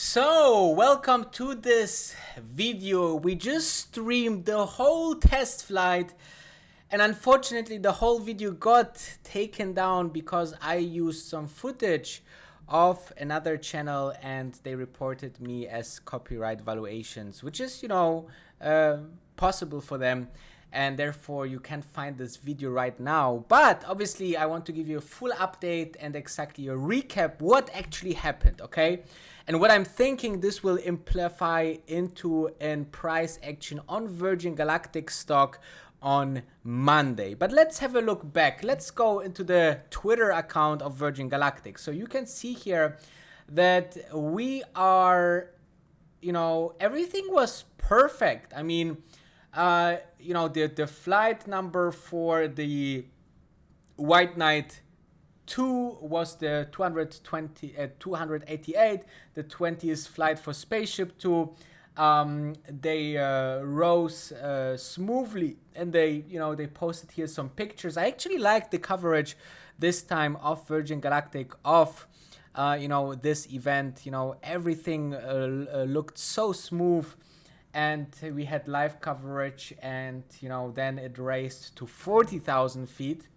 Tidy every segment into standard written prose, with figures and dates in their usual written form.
So, welcome to this video. We just streamed the whole test flight, and unfortunately the whole video got taken down because I used some footage of another channel and they reported me as copyright violations, which is, possible for them, and therefore you can't find this video right now. But obviously I want to give you a full update and exactly a recap what actually happened, okay? And what I'm thinking, this will amplify into a price action on Virgin Galactic stock on Monday. But let's have a look back. Let's go into the Twitter account of Virgin Galactic. So you can see here that we are, everything was perfect. I mean, the flight number for the White Knight 2 was the 288, the 20th flight for Spaceship 2. They rose smoothly, and they posted here some pictures. I actually like the coverage this time of Virgin Galactic of this event. Everything looked so smooth, and we had live coverage, and then it raised to 40,000 feet.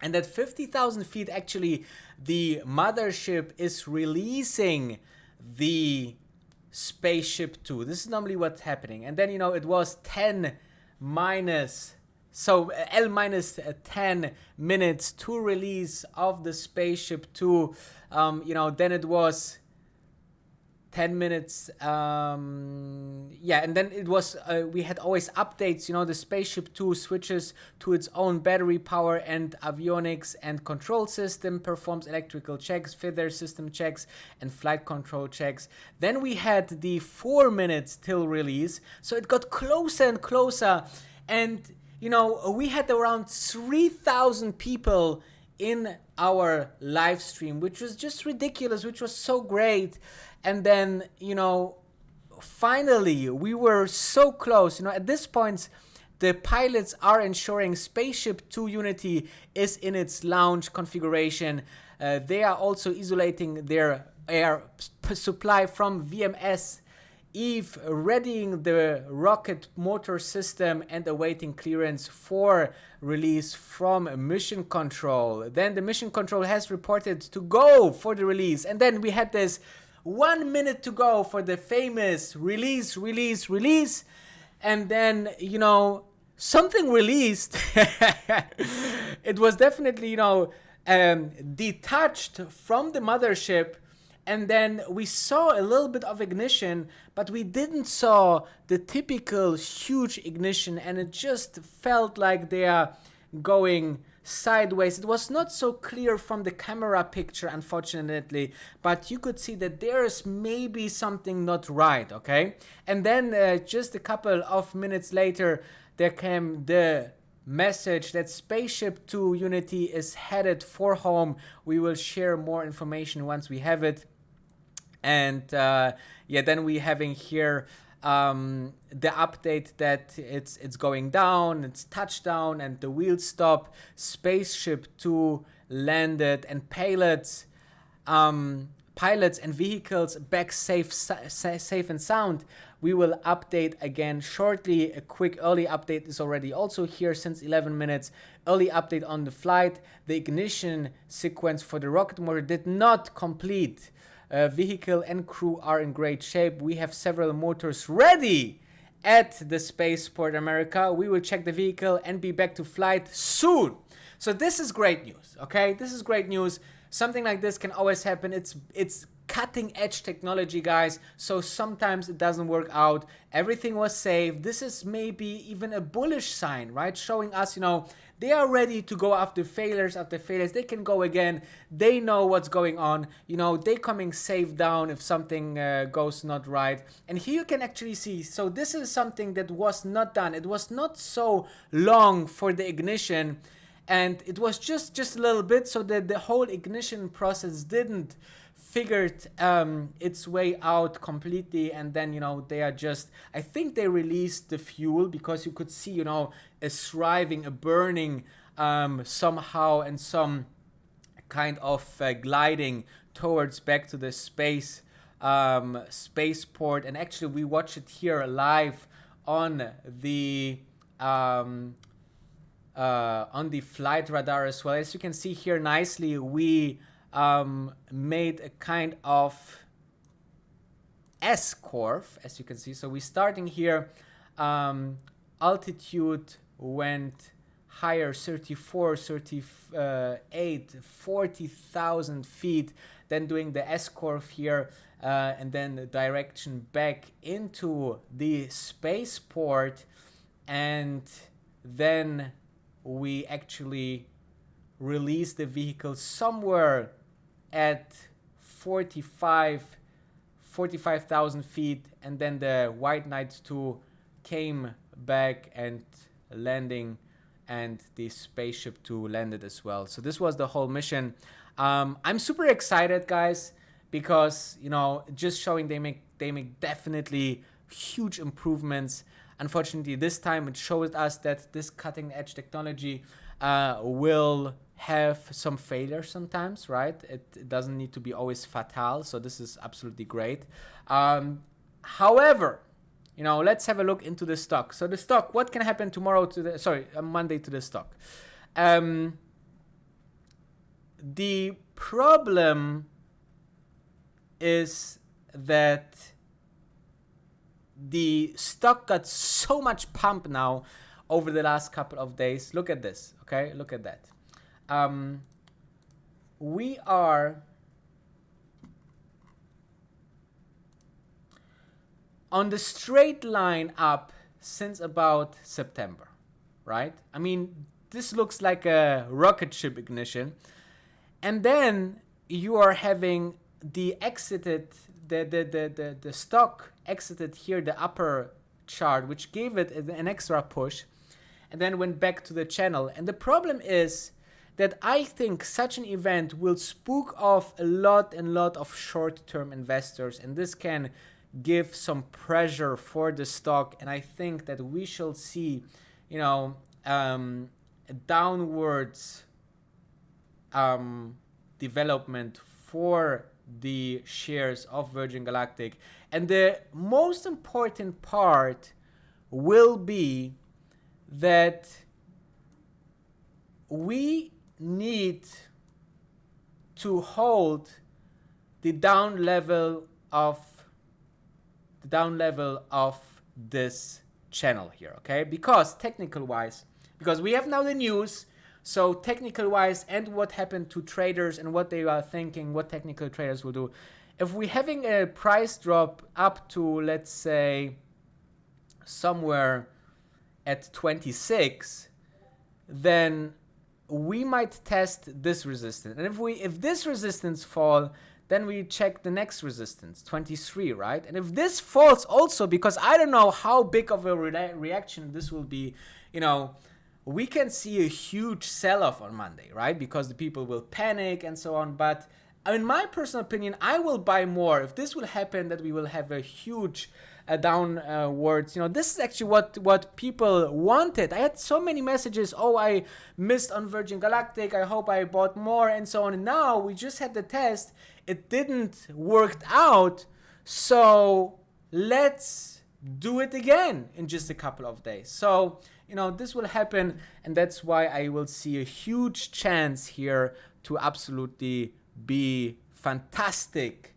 And at 50,000 feet, actually, the mothership is releasing the Spaceship 2. This is normally what's happening. And then, it was 10 minus, so L minus 10 minutes to release of the Spaceship 2. Then it was 10 minutes, and then it was, we had always updates, the Spaceship 2 switches to its own battery power and avionics and control system, performs electrical checks, feather system checks, and flight control checks. Then we had the 4 minutes till release, so it got closer and closer, and, we had around 3,000 people in our live stream, which was just ridiculous, which was so great. And then, finally, we were so close. At this point, the pilots are ensuring Spaceship 2 Unity is in its launch configuration. They are also isolating their air supply from VMS Eve, readying the rocket motor system and awaiting clearance for release from mission control. Then the mission control has reported to go for the release. And then we had this 1 minute to go for the famous release. And then, something released. It was definitely, detached from the mothership. And then we saw a little bit of ignition, but we didn't saw the typical huge ignition, and it just felt like they are going sideways. It was not so clear from the camera picture, unfortunately, but you could see that there's maybe something not right, okay? And then just a couple of minutes later, there came the message that Spaceship 2 Unity is headed for home. We will share more information once we have it. And then we having here the update that it's going down, it's touchdown, and the wheels stop. Spaceship 2 landed, and pilots and vehicles back safe and sound. We will update again shortly. A quick early update is already also here since 11 minutes. Early update on the flight. The ignition sequence for the rocket motor did not complete. Vehicle and crew are in great shape. We have several motors ready at the Spaceport America. We will check the vehicle and be back to flight soon. So this is great news, okay? This is great news. Something like this can always happen. It's cutting edge technology, guys, so sometimes it doesn't work out. Everything was safe. This is maybe even a bullish sign, right? Showing us, they are ready to go after failures. They can go again. They know what's going on. They coming safe down if something goes not right. And here you can actually see, so this is something that was not done. It was not so long for the ignition, and it was just a little bit, so that the whole ignition process didn't figured its way out completely. And then they are just, I think they released the fuel, because you could see a thriving, a burning somehow, and some kind of gliding towards back to the space spaceport, and actually we watch it here live on the flight radar as well. As you can see here nicely, we made a kind of S-curve, as you can see. So we're starting here, altitude went higher, 34, 38, 40,000 feet, then doing the S-curve here, and then the direction back into the spaceport, and then we actually release the vehicle somewhere at 45,000 feet, and then the White Knight 2 came back and landing, and the spaceship 2 landed as well. So this was the whole mission. I'm super excited, guys, because, you know, just showing they make definitely huge improvements. Unfortunately, this time it showed us that this cutting edge technology will have some failures sometimes, right? It doesn't need to be always fatal, so this is absolutely great. However, you know, let's have a look into the stock. So the stock, what can happen tomorrow to the, Monday to the stock? The problem is that the stock got so much pump now over the last couple of days. Look at this, okay? Look at that. We are on the straight line up since about September, right? I mean, this looks like a rocket ship ignition. And then you are having the stock exited here, the upper chart, which gave it an extra push, and then went back to the channel. And the problem is that I think such an event will spook off a lot of short-term investors, and this can give some pressure for the stock. And I think that we shall see, you know, downwards development for the shares of Virgin Galactic. And the most important part will be that we need to hold the down level of this channel here, okay? Because technical wise, because we have now the news, so technical wise, and what happened to traders and what they are thinking, what technical traders will do. If we're having a price drop up to, let's say, somewhere at 26, then we might test this resistance. And if this resistance fall, then we check the next resistance, 23, right? And if this falls also, because I don't know how big of a reaction this will be, you know, we can see a huge sell-off on Monday, right? Because the people will panic and so on. But in my personal opinion, I will buy more. If this will happen, that we will have a huge downwards. You know, this is actually what people wanted. I had so many messages. Oh, I missed on Virgin Galactic. I hope I bought more and so on. And now we just had the test. It didn't work out. So let's do it again in just a couple of days. So, you know, this will happen, and that's why I will see a huge chance here to absolutely be fantastic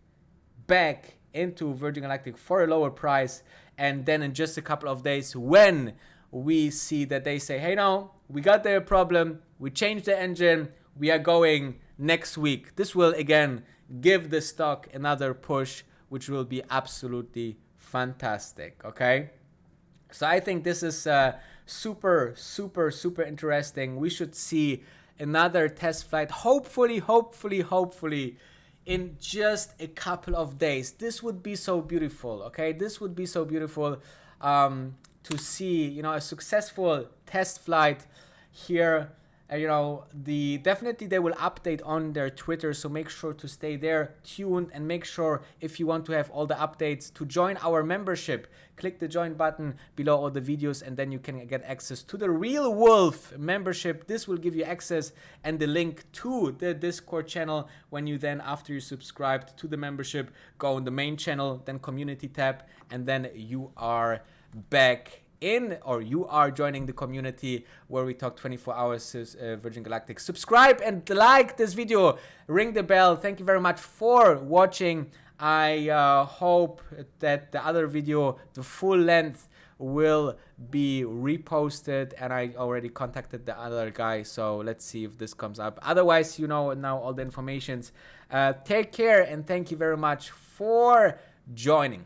back into Virgin Galactic for a lower price. And then in just a couple of days, when we see that they say, hey, no, we got their problem, we changed the engine, we are going next week, this will again give the stock another push, which will be absolutely fantastic. Okay, so I think this is super interesting. We should see another test flight, hopefully in just a couple of days. This would be so beautiful. Okay, this would be so beautiful to see, you know, a successful test flight here you know, definitely they will update on their Twitter, so make sure to stay there tuned, and make sure, if you want to have all the updates, to join our membership. Click the join button below all the videos, and then you can get access to the Real Wolf membership. This will give you access and the link to the Discord channel. When you then, after you subscribed to the membership, go on the main channel, then community tab, and then you are back in, or you are joining the community where we talk 24 hours Virgin Galactic. Subscribe and like this video, ring the bell. Thank you very much for watching. I hope that the other video, the full length, will be reposted, and I already contacted the other guy, so let's see if this comes up. Otherwise, you know now all the informations. Take care, and thank you very much for joining.